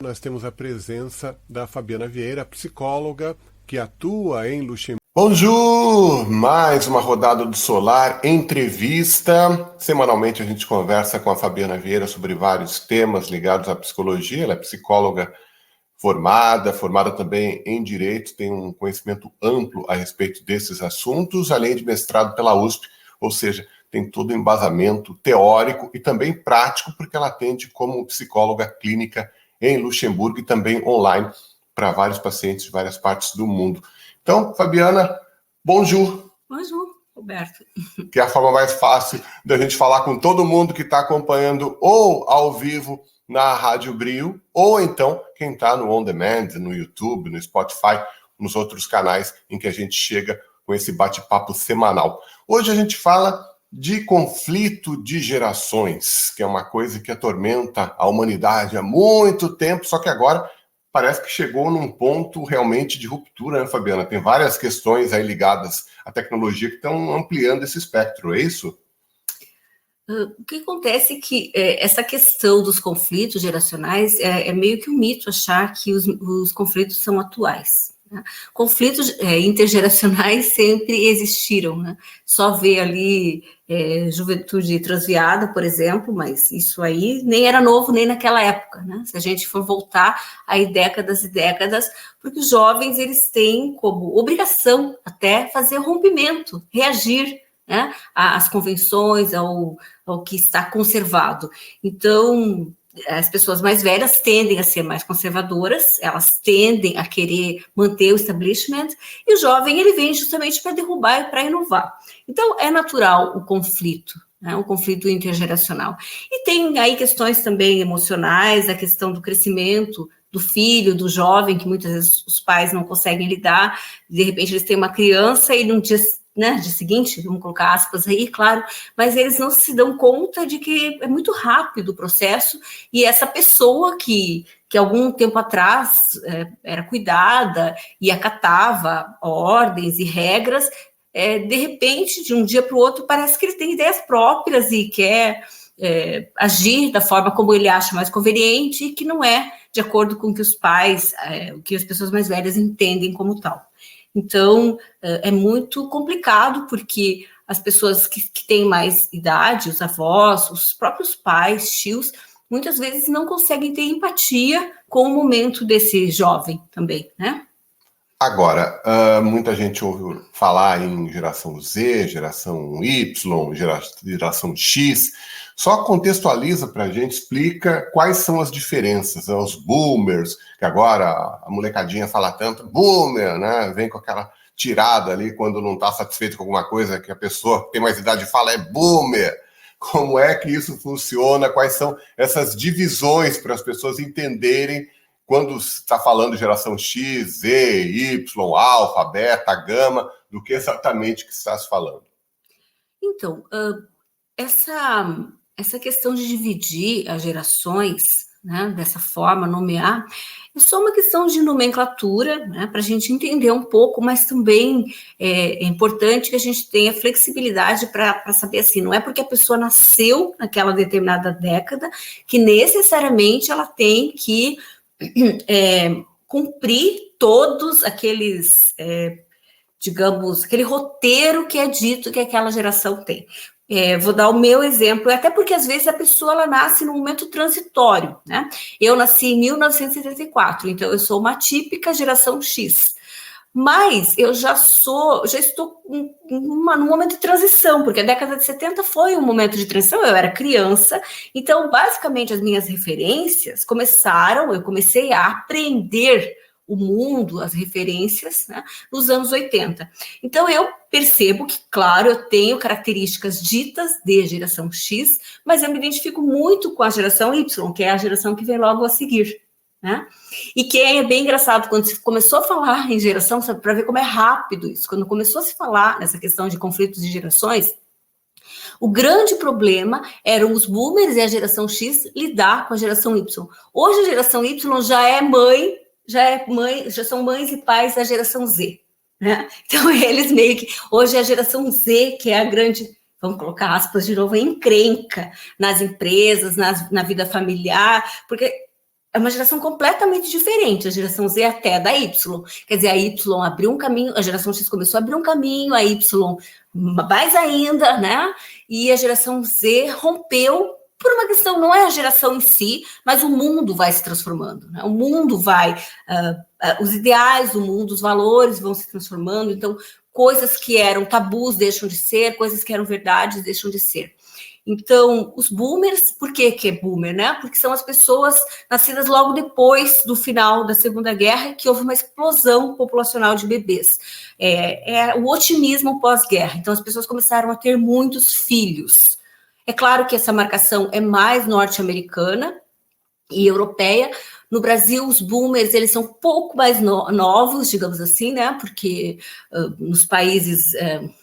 Nós temos a presença da Fabiana Vieira, psicóloga que atua em Luxemburgo. Bonjour! Mais uma rodada do Solar Entrevista. Semanalmente a gente conversa com a Fabiana Vieira sobre vários temas ligados à psicologia. Ela é psicóloga formada também em Direito, tem um conhecimento amplo a respeito desses assuntos, além de mestrado pela USP, ou seja, tem todo o embasamento teórico e também prático, porque ela atende como psicóloga clínica em Luxemburgo e também online para vários pacientes de várias partes do mundo. Então, Fabiana, bonjour. Bonjour, Roberto. Que é a forma mais fácil da gente falar com todo mundo que está acompanhando ou ao vivo na Rádio Brio, ou então quem está no On Demand, no YouTube, no Spotify, nos outros canais em que a gente chega com esse bate-papo semanal. Hoje a gente fala de conflito de gerações, que é uma coisa que atormenta a humanidade há muito tempo, só que agora parece que chegou num ponto realmente de ruptura, né, Fabiana? Tem várias questões aí ligadas à tecnologia que estão ampliando esse espectro, é isso? O que acontece é que essa questão dos conflitos geracionais é meio que um mito achar que os conflitos são atuais. Né? Conflitos intergeracionais sempre existiram, né? Só vê ali juventude transviada, por exemplo, mas isso aí nem era novo nem naquela época, né? Se a gente for voltar aí décadas e décadas, porque os jovens eles têm como obrigação até fazer rompimento, reagir, né, às convenções, ao que está conservado. Então, as pessoas mais velhas tendem a ser mais conservadoras, elas tendem a querer manter o establishment, e o jovem ele vem justamente para derrubar e para inovar. Então, é natural o conflito, né, um conflito intergeracional. E tem aí questões também emocionais, a questão do crescimento do filho, do jovem, que muitas vezes os pais não conseguem lidar, de repente eles têm uma criança e num dia seguinte, vamos colocar aspas aí, claro, mas eles não se dão conta de que é muito rápido o processo e essa pessoa que algum tempo atrás era cuidada e acatava ordens e regras, de repente, de um dia para o outro, parece que ele tem ideias próprias e quer agir da forma como ele acha mais conveniente e que não é de acordo com o que os pais, o que as pessoas mais velhas entendem como tal. Então, é muito complicado, porque as pessoas que têm mais idade, os avós, os próprios pais, tios, muitas vezes não conseguem ter empatia com o momento desse jovem também, né? Agora, muita gente ouve falar em geração Z, geração Y, geração X. Só contextualiza para a gente, explica quais são as diferenças, né? Os boomers, que agora a molecadinha fala tanto, boomer, né? Vem com aquela tirada ali quando não está satisfeito com alguma coisa, que a pessoa que tem mais idade fala é boomer. Como é que isso funciona? Quais são essas divisões para as pessoas entenderem quando está falando de geração X, Z, Y, alfa, beta, gama, do que exatamente que está se falando? Então, essa questão de dividir as gerações, né, dessa forma, nomear, é só uma questão de nomenclatura, né, para a gente entender um pouco, mas também é importante que a gente tenha flexibilidade para saber assim, não é porque a pessoa nasceu naquela determinada década que necessariamente ela tem que cumprir todos aqueles, digamos, aquele roteiro que é dito que aquela geração tem. Vou dar o meu exemplo, até porque às vezes a pessoa ela nasce num momento transitório, né? Eu nasci em 1974, então eu sou uma típica geração X. Mas eu já estou num momento de transição, porque a década de 70 foi um momento de transição, eu era criança, então basicamente as minhas referências eu comecei a aprender o mundo, as referências, né, nos anos 80. Então eu percebo que, claro, eu tenho características ditas de geração X, mas eu me identifico muito com a geração Y, que é a geração que vem logo a seguir. Né? E que é bem engraçado, quando se começou a falar em geração, para ver como é rápido isso, quando começou a se falar nessa questão de conflitos de gerações, o grande problema eram os boomers e a geração X lidar com a geração Y. Hoje a geração Y já são mães e pais da geração Z. Né? Então eles meio que, hoje é a geração Z, que é a grande, vamos colocar aspas de novo, encrenca nas empresas, na vida familiar, porque é uma geração completamente diferente, a geração Z até da Y. Quer dizer, a Y abriu um caminho, a geração X começou a abrir um caminho, a Y mais ainda, né? E a geração Z rompeu por uma questão, não é a geração em si, mas o mundo vai se transformando, né? O mundo vai, os ideais do mundo, os valores vão se transformando, então coisas que eram tabus deixam de ser, coisas que eram verdades deixam de ser. Então, os boomers, por que é boomer, né? Porque são as pessoas nascidas logo depois do final da Segunda Guerra, que houve uma explosão populacional de bebês. É o otimismo pós-guerra. Então, as pessoas começaram a ter muitos filhos. É claro que essa marcação é mais norte-americana e europeia. No Brasil, os boomers, eles são um pouco mais novos, digamos assim, né? Porque nos países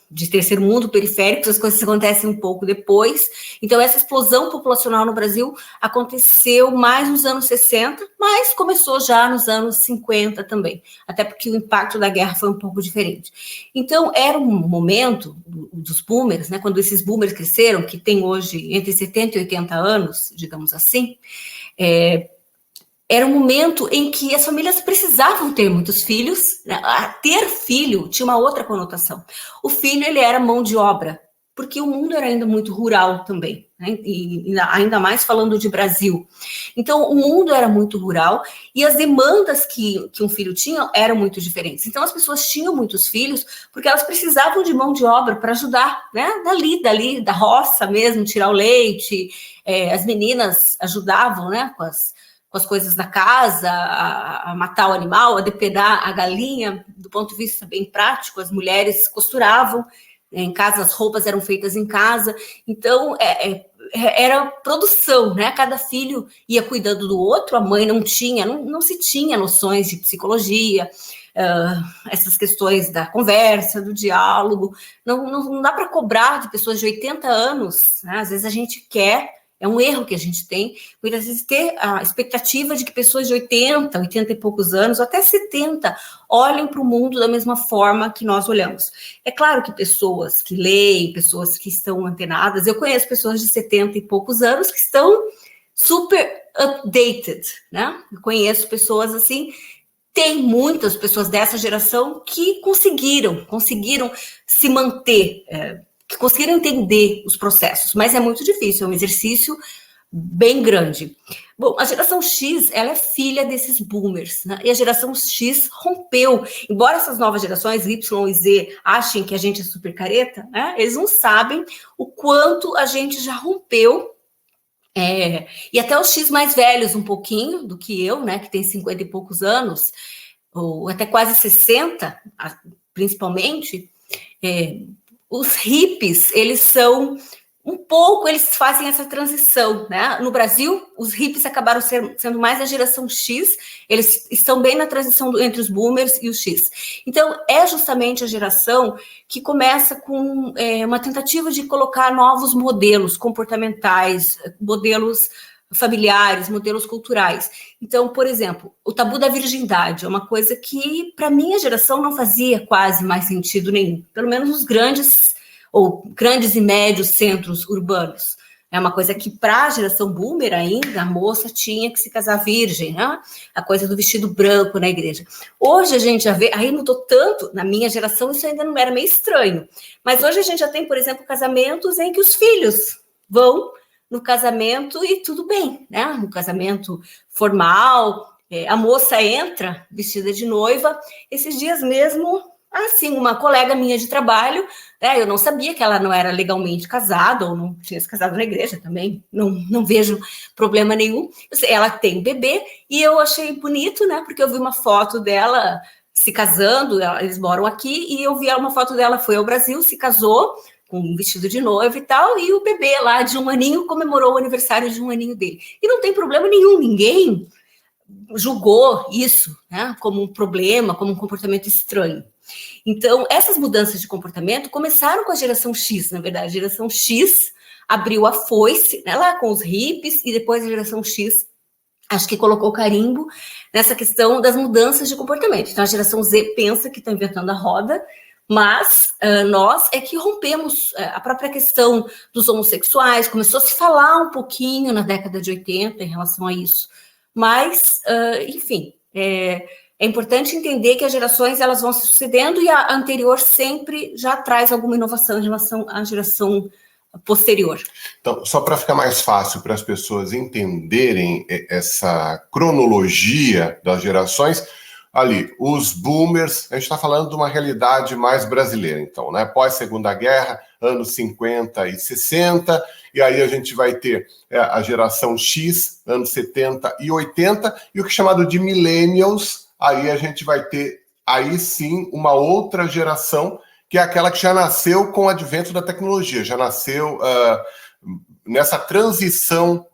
de terceiro mundo, periféricos, as coisas acontecem um pouco depois. Então, essa explosão populacional no Brasil aconteceu mais nos anos 60, mas começou já nos anos 50 também, até porque o impacto da guerra foi um pouco diferente. Então, era um momento dos boomers, né? Quando esses boomers cresceram, que tem hoje entre 70 e 80 anos, digamos assim, era um momento em que as famílias precisavam ter muitos filhos, né? Ter filho tinha uma outra conotação. O filho, ele era mão de obra, porque o mundo era ainda muito rural também, né? E ainda mais falando de Brasil. Então, o mundo era muito rural e as demandas que um filho tinha eram muito diferentes. Então, as pessoas tinham muitos filhos porque elas precisavam de mão de obra para ajudar, né? Dali, da roça mesmo, tirar o leite. As meninas ajudavam, né? Com as coisas da casa, a matar o animal, a depredar a galinha, do ponto de vista bem prático, as mulheres costuravam, em casa as roupas eram feitas em casa, então era produção, né? Cada filho ia cuidando do outro, a mãe não se tinha noções de psicologia, essas questões da conversa, do diálogo, não dá para cobrar de pessoas de 80 anos, né? Às vezes a gente quer. É um erro que a gente tem, muitas vezes ter a expectativa de que pessoas de 80 e poucos anos, ou até 70, olhem para o mundo da mesma forma que nós olhamos. É claro que pessoas que leem, pessoas que estão antenadas, eu conheço pessoas de 70 e poucos anos que estão super updated, né? Eu conheço pessoas assim, tem muitas pessoas dessa geração que conseguiram se manter, que conseguiram entender os processos, mas é muito difícil, é um exercício bem grande. Bom, a geração X, ela é filha desses boomers, né? E a geração X rompeu. Embora essas novas gerações, Y e Z, achem que a gente é super careta, né? Eles não sabem o quanto a gente já rompeu. E até os X mais velhos um pouquinho do que eu, né? Que tem 50 e poucos anos, ou até quase 60, principalmente, os hippies, eles são eles fazem essa transição, né? No Brasil, os hippies acabaram sendo mais a geração X, eles estão bem na transição entre os boomers e os X. Então, é justamente a geração que começa com uma tentativa de colocar novos modelos comportamentais, modelos familiares, modelos culturais. Então, por exemplo, o tabu da virgindade é uma coisa que, para minha geração, não fazia quase mais sentido nenhum, pelo menos nos grandes e médios centros urbanos. É uma coisa que, para a geração boomer ainda, a moça tinha que se casar virgem, né? A coisa do vestido branco na igreja. Hoje a gente já vê, aí mudou tanto, na minha geração isso ainda não era meio estranho, mas hoje a gente já tem, por exemplo, casamentos em que os filhos vão no casamento e tudo bem, né? No casamento formal, a moça entra vestida de noiva. Esses dias mesmo, assim, uma colega minha de trabalho, eu não sabia que ela não era legalmente casada, ou não tinha se casado na igreja também, não vejo problema nenhum. Ela tem um bebê e eu achei bonito, né? Porque eu vi uma foto dela se casando, eles moram aqui, e eu vi uma foto dela, foi ao Brasil, se casou, com um vestido de noiva e tal, e o bebê lá de 1 aninho comemorou o aniversário de 1 aninho dele. E não tem problema nenhum, ninguém julgou isso, né, como um problema, como um comportamento estranho. Então, essas mudanças de comportamento começaram com a geração X, na verdade. A geração X abriu a foice, né, lá com os hippies, e depois a geração X, acho que colocou carimbo nessa questão das mudanças de comportamento. Então, a geração Z pensa que está inventando a roda, mas nós é que rompemos a própria questão dos homossexuais, começou a se falar um pouquinho na década de 80 em relação a isso, mas, enfim, é importante entender que as gerações elas vão se sucedendo e a anterior sempre já traz alguma inovação em relação à geração posterior. Então, só para ficar mais fácil para as pessoas entenderem essa cronologia das gerações, ali, os boomers, a gente está falando de uma realidade mais brasileira, então, né? Pós-Segunda Guerra, anos 50 e 60, e aí a gente vai ter a geração X, anos 70 e 80, e o que é chamado de millennials, aí a gente vai ter, aí sim, uma outra geração, que é aquela que já nasceu com o advento da tecnologia, já nasceu nessa transição,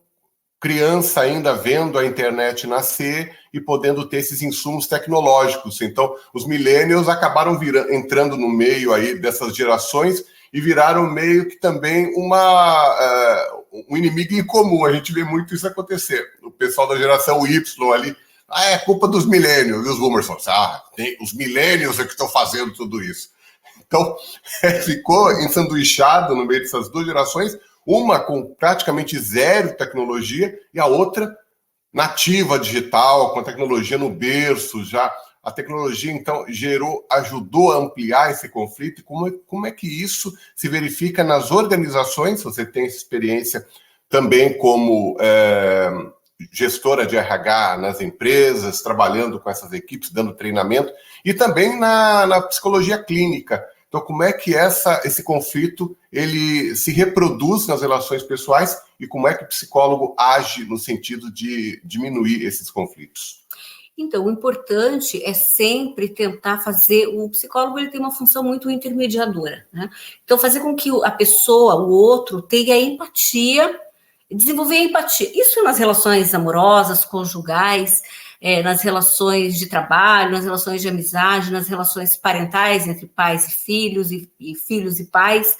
criança ainda vendo a internet nascer e podendo ter esses insumos tecnológicos. Então, os millennials acabaram entrando no meio aí dessas gerações e viraram meio que também um inimigo em comum. A gente vê muito isso acontecer. O pessoal da geração Y ali, é culpa dos millennials. E os boomers falam, os millennials é que estão fazendo tudo isso. Então, ficou ensanduichado no meio dessas duas gerações, uma com praticamente zero tecnologia e a outra nativa digital, com tecnologia no berço já. A tecnologia, então, ajudou a ampliar esse conflito. E como é que isso se verifica nas organizações? Você tem essa experiência também como gestora de RH nas empresas, trabalhando com essas equipes, dando treinamento, e também na psicologia clínica. Então, como é que esse conflito ele se reproduz nas relações pessoais e como é que o psicólogo age no sentido de diminuir esses conflitos? Então, o importante é sempre tentar fazer... O psicólogo ele tem uma função muito intermediadora, né? Então, fazer com que a pessoa, o outro, tenha empatia, desenvolver empatia. Isso nas relações amorosas, conjugais, nas relações de trabalho, nas relações de amizade, nas relações parentais entre pais e filhos e pais.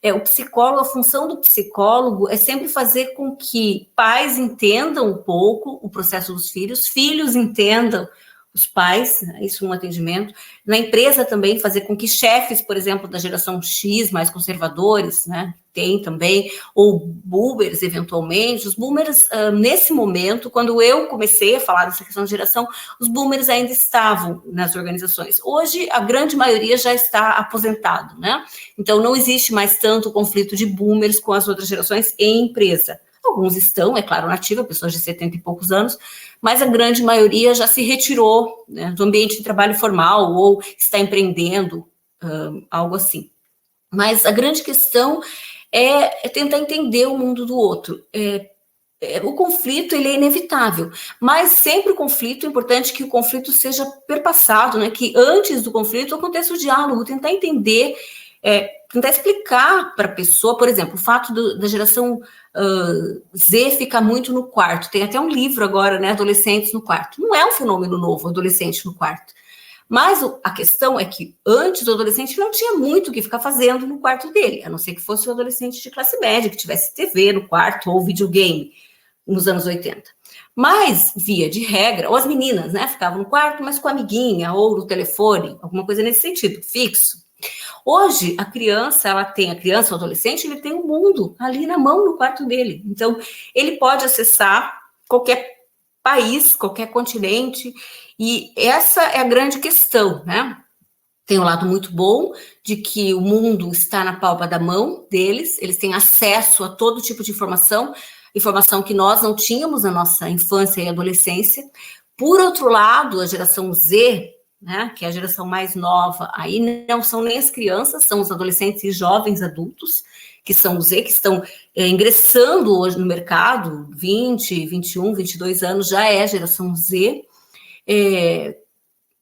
A função do psicólogo é sempre fazer com que pais entendam um pouco o processo dos filhos, filhos entendam os pais, né, isso no atendimento. Na empresa também, fazer com que chefes, por exemplo, da geração X, mais conservadores, né, tem também, ou boomers, eventualmente. Os boomers, nesse momento, quando eu comecei a falar dessa questão de geração, os boomers ainda estavam nas organizações. Hoje, a grande maioria já está aposentado, né? Então, não existe mais tanto conflito de boomers com as outras gerações em empresa. Alguns estão, é claro, na ativa, pessoas de 70 e poucos anos, mas a grande maioria já se retirou, né, do ambiente de trabalho formal ou está empreendendo, algo assim. Mas a grande questão é tentar entender o mundo do outro. O conflito ele é inevitável, mas sempre o conflito, é importante que o conflito seja perpassado, né, que antes do conflito aconteça o diálogo, tentar entender, tentar explicar para a pessoa, por exemplo, o fato da geração Z ficar muito no quarto. Tem até um livro agora, né, Adolescentes no Quarto. Não é um fenômeno novo, adolescente no quarto. Mas a questão é que antes o adolescente não tinha muito o que ficar fazendo no quarto dele, a não ser que fosse um adolescente de classe média, que tivesse TV no quarto ou videogame nos anos 80. Mas, via de regra, ou as meninas, né, ficavam no quarto, mas com a amiguinha ou no telefone, alguma coisa nesse sentido, fixo. Hoje, a criança, o adolescente, ele tem um mundo ali na mão, no quarto dele. Então, ele pode acessar qualquer país, qualquer continente, e essa é a grande questão, né? Tem um lado muito bom de que o mundo está na palma da mão deles, eles têm acesso a todo tipo de informação que nós não tínhamos na nossa infância e adolescência. Por outro lado, a geração Z, né, que é a geração mais nova, aí não são nem as crianças, são os adolescentes e jovens adultos, que são os Z, que estão ingressando hoje no mercado, 20, 21, 22 anos, já é a geração Z.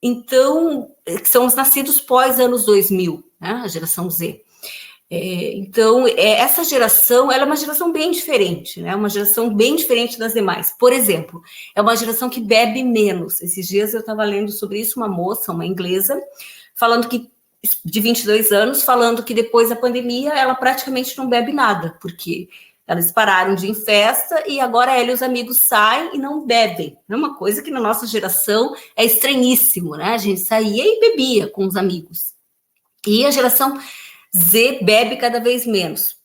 Então, que são os nascidos pós anos 2000, né, a geração Z. Então, essa geração, ela é uma geração bem diferente, né, uma geração bem diferente das demais. Por exemplo, é uma geração que bebe menos. Esses dias eu estava lendo sobre isso, uma moça, uma inglesa, falando que, de 22 anos, falando que depois da pandemia ela praticamente não bebe nada, porque elas pararam de ir em festa e agora ela e os amigos saem e não bebem. É uma coisa que na nossa geração é estranhíssimo, né? A gente saía e bebia com os amigos. E a geração Z bebe cada vez menos.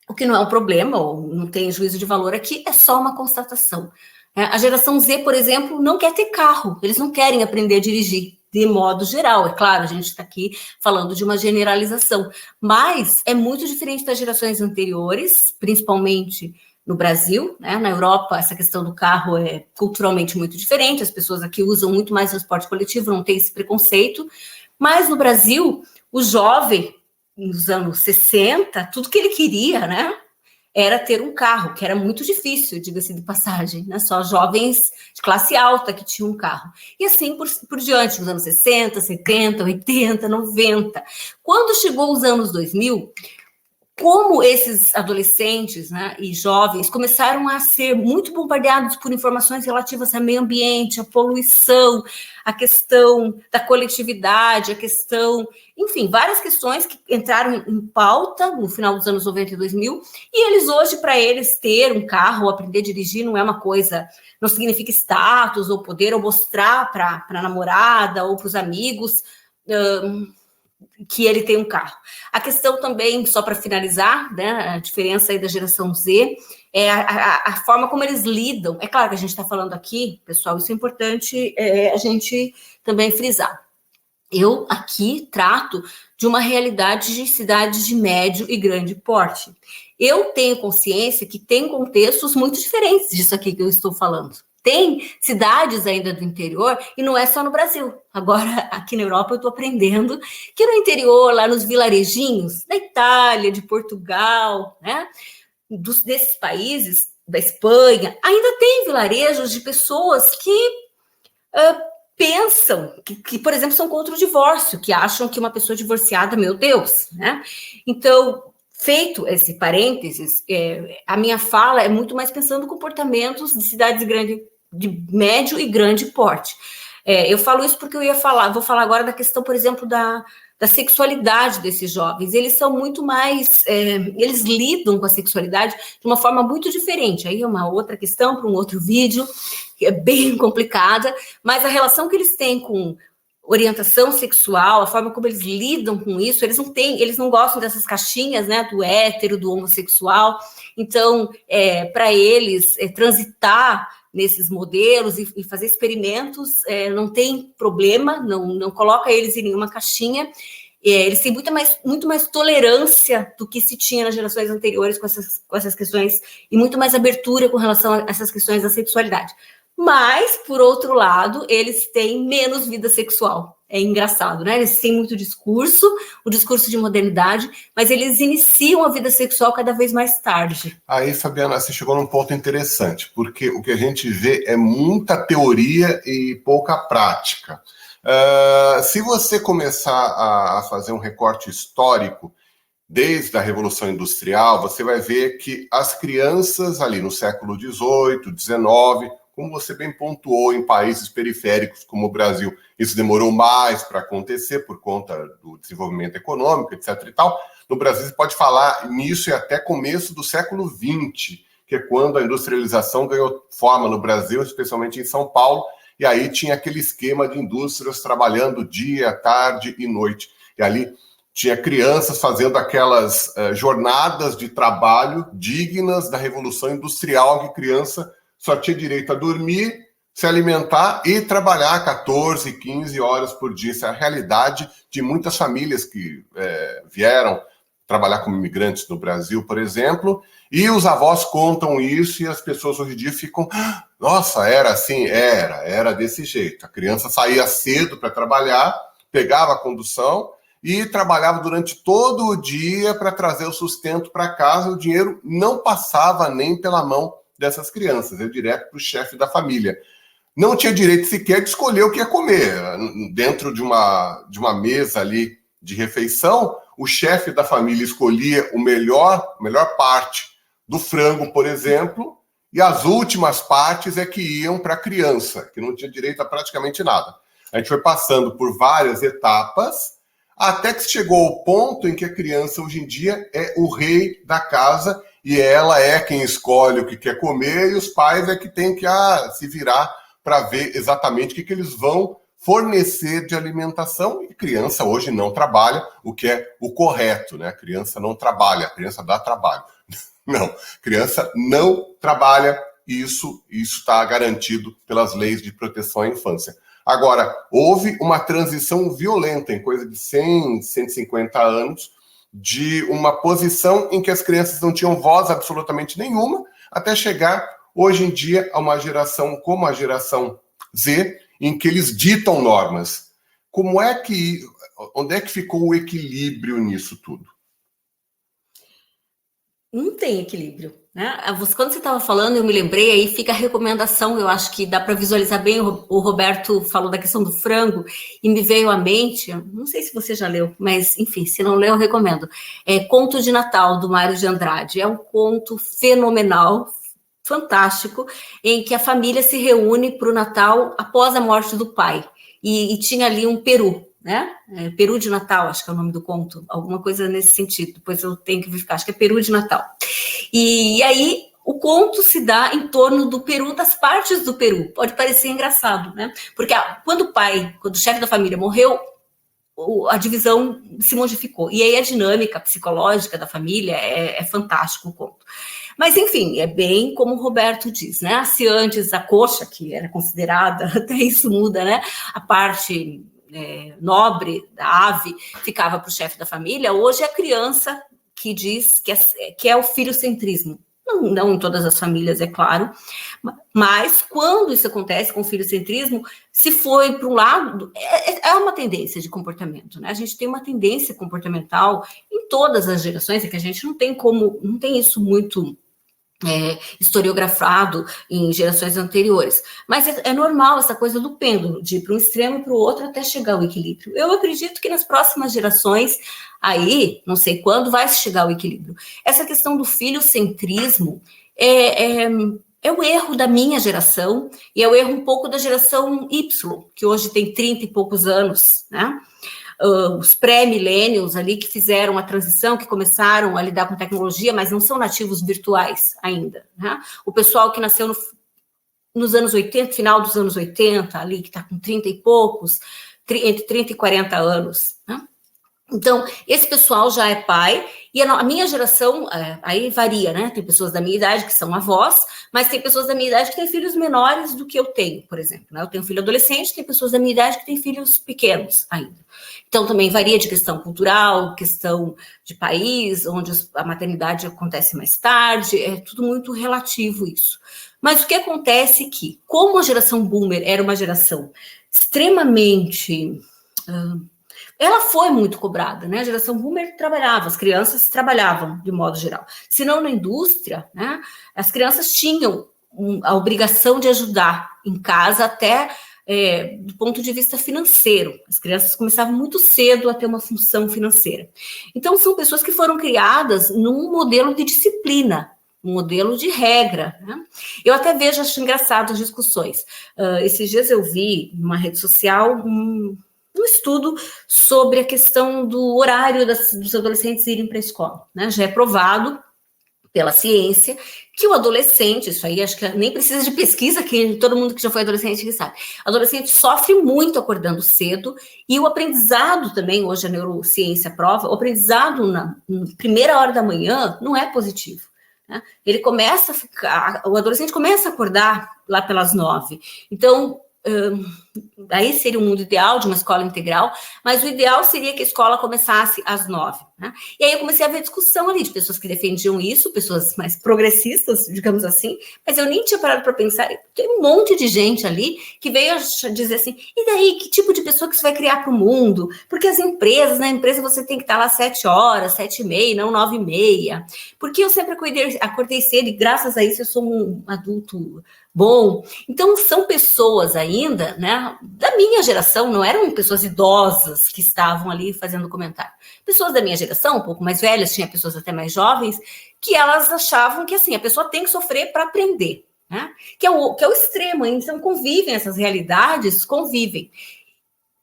O que não é um problema, ou não tem juízo de valor aqui, é só uma constatação. A geração Z, por exemplo, não quer ter carro, eles não querem aprender a dirigir, de modo geral. É claro, a gente está aqui falando de uma generalização, mas é muito diferente das gerações anteriores, principalmente no Brasil, né? Na Europa, essa questão do carro é culturalmente muito diferente, as pessoas aqui usam muito mais transporte coletivo, não tem esse preconceito, mas no Brasil, o jovem, nos anos 60, tudo que ele queria, né, era ter um carro, que era muito difícil, diga-se de passagem, né? Só jovens de classe alta que tinham um carro. E assim por diante, nos anos 60, 70, 80, 90. Quando chegou os anos 2000, como esses adolescentes, né, e jovens começaram a ser muito bombardeados por informações relativas ao meio ambiente, à poluição, a questão da coletividade, a questão, enfim, várias questões que entraram em pauta no final dos anos 90 e 2000, e eles hoje, para eles, ter um carro ou aprender a dirigir não é uma coisa, não significa status ou poder, ou mostrar para a namorada ou para os amigos que ele tem um carro. A questão também, só para finalizar, né, a diferença aí da geração Z, é a forma como eles lidam. É claro que a gente está falando aqui, pessoal, isso é importante a gente também frisar. Eu aqui trato de uma realidade de cidades de médio e grande porte. Eu tenho consciência que tem contextos muito diferentes disso aqui que eu estou falando. Tem cidades ainda do interior, e não é só no Brasil. Agora, aqui na Europa, eu estou aprendendo que no interior, lá nos vilarejinhos, da Itália, de Portugal, né, desses países, da Espanha, ainda tem vilarejos de pessoas que pensam, que, por exemplo, são contra o divórcio, que acham que uma pessoa divorciada, meu Deus, né? Então, feito esse parênteses, a minha fala é muito mais pensando comportamentos de cidades de médio e grande porte. Eu falo isso porque vou falar agora da questão, por exemplo, da sexualidade desses jovens. Eles são muito mais, eles lidam com a sexualidade de uma forma muito diferente. Aí é uma outra questão para um outro vídeo, que é bem complicada, mas a relação que eles têm com orientação sexual, a forma como eles lidam com isso, eles não gostam dessas caixinhas, né, do hétero, do homossexual. Então, para eles, transitar nesses modelos e fazer experimentos, não tem problema, não coloca eles em nenhuma caixinha. Eles têm muito mais tolerância do que se tinha nas gerações anteriores com essas questões, e muito mais abertura com relação a essas questões da sexualidade. Mas, por outro lado, eles têm menos vida sexual. É engraçado, né? Eles têm muito discurso, o discurso de modernidade, mas eles iniciam a vida sexual cada vez mais tarde. Aí, Fabiana, você chegou num ponto interessante, porque o que a gente vê é muita teoria e pouca prática. Se você começar a fazer um recorte histórico, desde a Revolução Industrial, você vai ver que as crianças ali no século XVIII, XIX, como você bem pontuou, em países periféricos como o Brasil, isso demorou mais para acontecer por conta do desenvolvimento econômico, etc. e tal. No Brasil, você pode falar nisso e até começo do século XX, que é quando a industrialização ganhou forma no Brasil, especialmente em São Paulo, e aí tinha aquele esquema de indústrias trabalhando dia, tarde e noite. E ali tinha crianças fazendo aquelas jornadas de trabalho dignas da Revolução Industrial, que criança só tinha direito a dormir, se alimentar e trabalhar 14, 15 horas por dia. Essa é a realidade de muitas famílias que vieram trabalhar como imigrantes no Brasil, por exemplo, e os avós contam isso e as pessoas hoje em dia ficam, nossa, era assim? Era desse jeito. A criança saía cedo para trabalhar, pegava a condução e trabalhava durante todo o dia para trazer o sustento para casa. O dinheiro não passava nem pela mão dessas crianças, é direto para o chefe da família. Não tinha direito sequer de escolher o que ia comer. Dentro de uma mesa ali de refeição, o chefe da família escolhia a melhor parte do frango, por exemplo, e as últimas partes é que iam para a criança, que não tinha direito a praticamente nada. A gente foi passando por várias etapas, até que chegou ao ponto em que a criança, hoje em dia, é o rei da casa, e ela é quem escolhe o que quer comer, e os pais é que têm que se virar para ver exatamente o que eles vão fornecer de alimentação. E criança hoje não trabalha, o que é o correto, né? A criança não trabalha, a criança dá trabalho. Não, criança não trabalha, e isso está garantido pelas leis de proteção à infância. Agora, houve uma transição violenta, em coisa de 100, 150 anos, de uma posição em que as crianças não tinham voz absolutamente nenhuma, até chegar, hoje em dia, a uma geração como a geração Z, em que eles ditam normas. Onde é que ficou o equilíbrio nisso tudo? Não tem equilíbrio, né? Quando você estava falando, eu me lembrei, aí fica a recomendação, eu acho que dá para visualizar bem, o Roberto falou da questão do frango, e me veio à mente, não sei se você já leu, mas, enfim, se não leu, eu recomendo, Conto de Natal, do Mário de Andrade. É um conto fenomenal, fantástico, em que a família se reúne para o Natal após a morte do pai, e tinha ali um peru, né? Peru de Natal, acho que é o nome do conto, alguma coisa nesse sentido, depois eu tenho que verificar, acho que é Peru de Natal. E aí o conto se dá em torno do peru, das partes do peru. Pode parecer engraçado, né? Porque quando o chefe da família morreu, a divisão se modificou. E aí a dinâmica psicológica da família é fantástico o conto. Mas, enfim, é bem como o Roberto diz, né? Se antes a coxa, que era considerada, até isso muda, né? A parte nobre da ave ficava para o chefe da família, hoje é a criança que diz que é o filocentrismo. Não em todas as famílias, é claro, mas quando isso acontece com o filocentrismo, se foi para um lado, é uma tendência de comportamento, né? A gente tem uma tendência comportamental em todas as gerações, é que a gente não tem isso muito historiografado em gerações anteriores, mas é normal essa coisa do pêndulo, de ir para um extremo e para o outro até chegar ao equilíbrio. Eu acredito que nas próximas gerações, aí, não sei quando, vai chegar ao equilíbrio. Essa questão do filocentrismo é o erro da minha geração e é o erro um pouco da geração Y, que hoje tem 30 e poucos anos, né? Os pré-millennials ali que fizeram a transição, que começaram a lidar com tecnologia, mas não são nativos virtuais ainda, né? O pessoal que nasceu nos anos 80, final dos anos 80, ali, que está com 30 e poucos, entre 30 e 40 anos, né? Então, esse pessoal já é pai, e a minha geração, aí varia, né? Tem pessoas da minha idade que são avós, mas tem pessoas da minha idade que têm filhos menores do que eu tenho, por exemplo, né? Eu tenho filho adolescente, tem pessoas da minha idade que têm filhos pequenos ainda. Então, também varia de questão cultural, questão de país, onde a maternidade acontece mais tarde, é tudo muito relativo isso. Mas o que acontece é que, como a geração boomer era uma geração extremamente... ela foi muito cobrada, né? A geração boomer trabalhava, as crianças trabalhavam de modo geral. Se não na indústria, né? As crianças tinham a obrigação de ajudar em casa até do ponto de vista financeiro. As crianças começavam muito cedo a ter uma função financeira. Então, são pessoas que foram criadas num modelo de disciplina, um modelo de regra, né? Eu até vejo, acho engraçado as discussões. Esses dias eu vi numa rede social um estudo sobre a questão do horário dos adolescentes irem para a escola, né? Já é provado pela ciência que o adolescente, isso aí acho que nem precisa de pesquisa, que todo mundo que já foi adolescente que sabe, adolescente sofre muito acordando cedo, e o aprendizado também, hoje a neurociência prova, o aprendizado na primeira hora da manhã não é positivo, né? O adolescente começa a acordar lá pelas 9, então aí seria o mundo ideal de uma escola integral, mas o ideal seria que a escola começasse às 9, né? E aí eu comecei a ver discussão ali de pessoas que defendiam isso, pessoas mais progressistas, digamos assim, mas eu nem tinha parado para pensar, tem um monte de gente ali que veio a dizer assim, e daí, que tipo de pessoa que você vai criar para o mundo? Porque as empresas, na empresa você tem que estar lá 7 horas, 7h30, não 9h30, porque eu sempre acordei cedo e graças a isso eu sou um adulto bom. Então, são pessoas ainda, né, da minha geração, não eram pessoas idosas que estavam ali fazendo comentário. Pessoas da minha geração, um pouco mais velhas, tinha pessoas até mais jovens, que elas achavam que, assim, a pessoa tem que sofrer para aprender, né? Que é o extremo. Então, convivem, essas realidades convivem.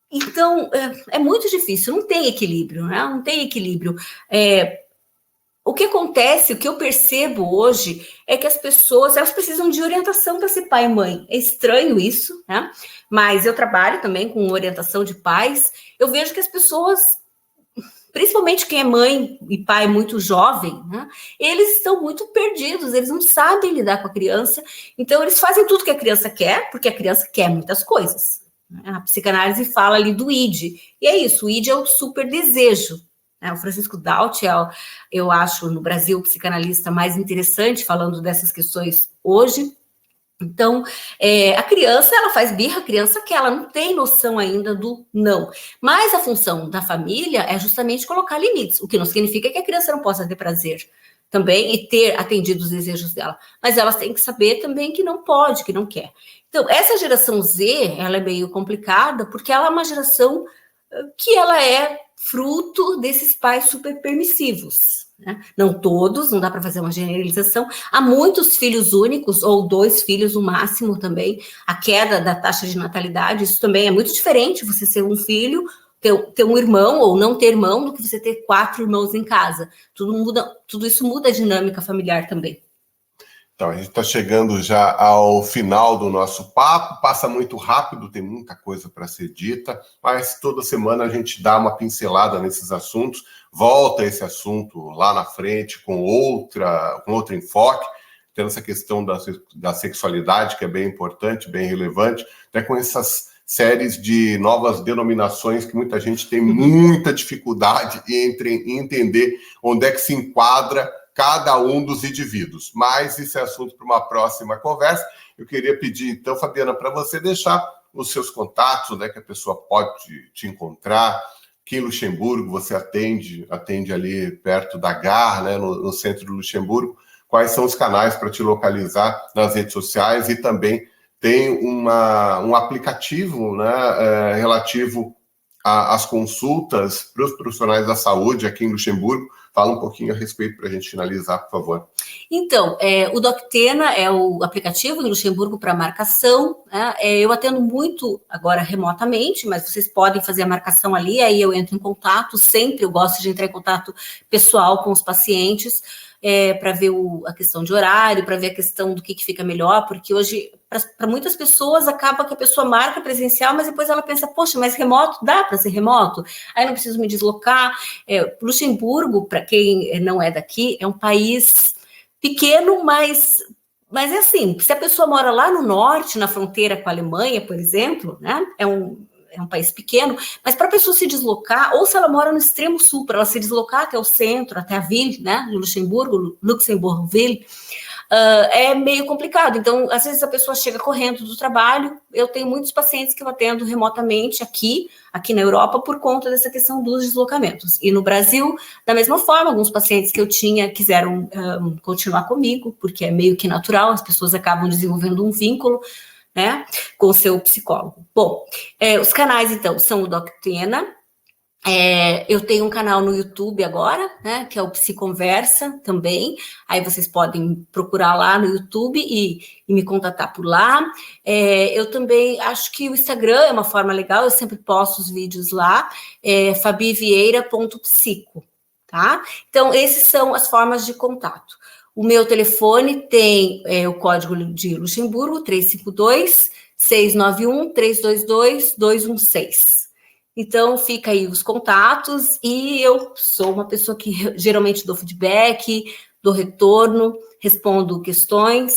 Então, é muito difícil, não tem equilíbrio, né? Não tem equilíbrio. O que acontece, o que eu percebo hoje é que as pessoas, elas precisam de orientação para ser pai e mãe. É estranho isso, né? Mas eu trabalho também com orientação de pais. Eu vejo que as pessoas principalmente quem é mãe e pai muito jovem, né, eles estão muito perdidos, eles não sabem lidar com a criança, então eles fazem tudo que a criança quer, porque a criança quer muitas coisas. A psicanálise fala ali do id, e é isso, o id é o super desejo. O Francisco Daut eu acho, no Brasil, o psicanalista mais interessante falando dessas questões hoje. Então, a criança, ela faz birra, a criança quer, ela não tem noção ainda do não. Mas a função da família é justamente colocar limites, o que não significa que a criança não possa ter prazer também e ter atendido os desejos dela. Mas elas têm que saber também que não pode, que não quer. Então, essa geração Z, ela é meio complicada, porque ela é uma geração que ela é fruto desses pais super permissivos. Né? Não todos, não dá para fazer uma generalização. Há muitos filhos únicos, ou 2 filhos no máximo também. A queda da taxa de natalidade, isso também é muito diferente, você ser um filho, ter um irmão ou não ter irmão, do que você ter 4 irmãos em casa. Tudo isso muda a dinâmica familiar também. Então, a gente está chegando já ao final do nosso papo, passa muito rápido, tem muita coisa para ser dita, mas toda semana a gente dá uma pincelada nesses assuntos, volta esse assunto lá na frente com outro enfoque, tendo essa questão da sexualidade, que é bem importante, bem relevante, até com essas séries de novas denominações que muita gente tem muita dificuldade em entender onde é que se enquadra cada um dos indivíduos. Mas isso é assunto para uma próxima conversa. Eu queria pedir, então, Fabiana, para você deixar os seus contatos, onde é que a pessoa pode te encontrar. Aqui em Luxemburgo, você atende ali perto da GAR, né, no centro do Luxemburgo. Quais são os canais para te localizar nas redes sociais? E também tem um aplicativo, né, relativo às consultas para os profissionais da saúde aqui em Luxemburgo. Fala um pouquinho a respeito para a gente finalizar, por favor. Então, o Doctena é o aplicativo em Luxemburgo para marcação. Né? Eu atendo muito agora remotamente, mas vocês podem fazer a marcação ali, aí eu entro em contato. Sempre eu gosto de entrar em contato pessoal com os pacientes, para ver a questão de horário, para ver a questão do que fica melhor, porque hoje, para muitas pessoas, acaba que a pessoa marca presencial, mas depois ela pensa, poxa, mas remoto, dá para ser remoto? Aí não preciso me deslocar. Luxemburgo, para quem não é daqui, é um país pequeno, mas é assim, se a pessoa mora lá no norte, na fronteira com a Alemanha, por exemplo, né, é um país pequeno, mas para a pessoa se deslocar, ou se ela mora no extremo sul, para ela se deslocar até o centro, até a Ville, né, de Luxemburgo, Luxembourgville, é meio complicado. Então, às vezes a pessoa chega correndo do trabalho. Eu tenho muitos pacientes que eu atendo remotamente aqui na Europa por conta dessa questão dos deslocamentos. E no Brasil, da mesma forma, alguns pacientes que eu tinha quiseram continuar comigo, porque é meio que natural, as pessoas acabam desenvolvendo um vínculo, né, com o seu psicólogo. Bom, os canais, então, são o Doctena. Eu tenho um canal no YouTube agora, né, que é o Psiconversa também. Aí vocês podem procurar lá no YouTube e me contatar por lá. Eu também acho que o Instagram é uma forma legal, eu sempre posto os vídeos lá, fabivieira.psico, tá? Então, essas são as formas de contato. O meu telefone tem o código de Luxemburgo, 352-691-322-216. Então, fica aí os contatos, e eu sou uma pessoa que geralmente dou feedback, dou retorno, respondo questões,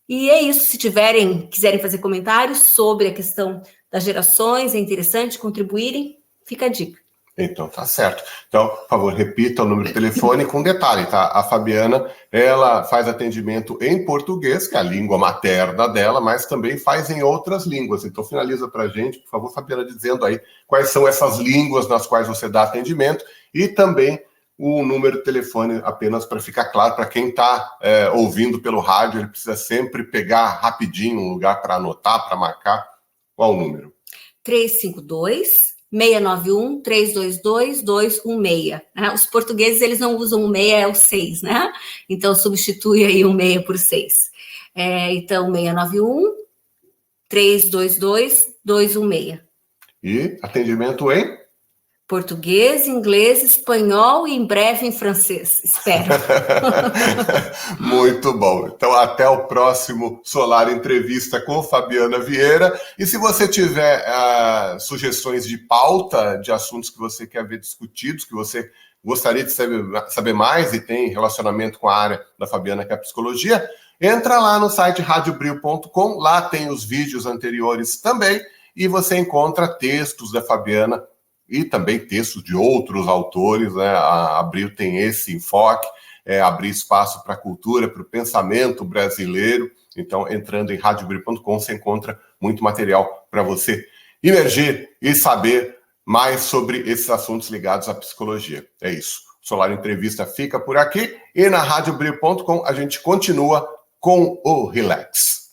e é isso. Se quiserem fazer comentários sobre a questão das gerações, é interessante contribuírem, fica a dica. Então, tá certo. Então, por favor, repita o número de telefone com detalhe, tá? A Fabiana, ela faz atendimento em português, que é a língua materna dela, mas também faz em outras línguas. Então, finaliza pra gente, por favor, Fabiana, dizendo aí quais são essas línguas nas quais você dá atendimento e também o número de telefone, apenas para ficar claro, para quem está ouvindo pelo rádio, ele precisa sempre pegar rapidinho um lugar para anotar, para marcar. Qual o número? 352-691-322-216. Né? Os portugueses, eles não usam o 6, é o 6, né? Então, substitui aí o 6 por 6. Então, 691-322-216. E atendimento em? Português, inglês, espanhol e em breve em francês, espero. Muito bom. Então, até o próximo Solar Entrevista com Fabiana Vieira. E se você tiver sugestões de pauta, de assuntos que você quer ver discutidos, que você gostaria de saber mais e tem relacionamento com a área da Fabiana, que é a psicologia, entra lá no site radiobril.com, lá tem os vídeos anteriores também, e você encontra textos da Fabiana e também textos de outros autores, né? A Abril tem esse enfoque, abrir espaço para a cultura, para o pensamento brasileiro. Então, entrando em radiobril.com, você encontra muito material para você imergir e saber mais sobre esses assuntos ligados à psicologia. É isso. O Solar Entrevista fica por aqui e na radiobril.com a gente continua com o Relax.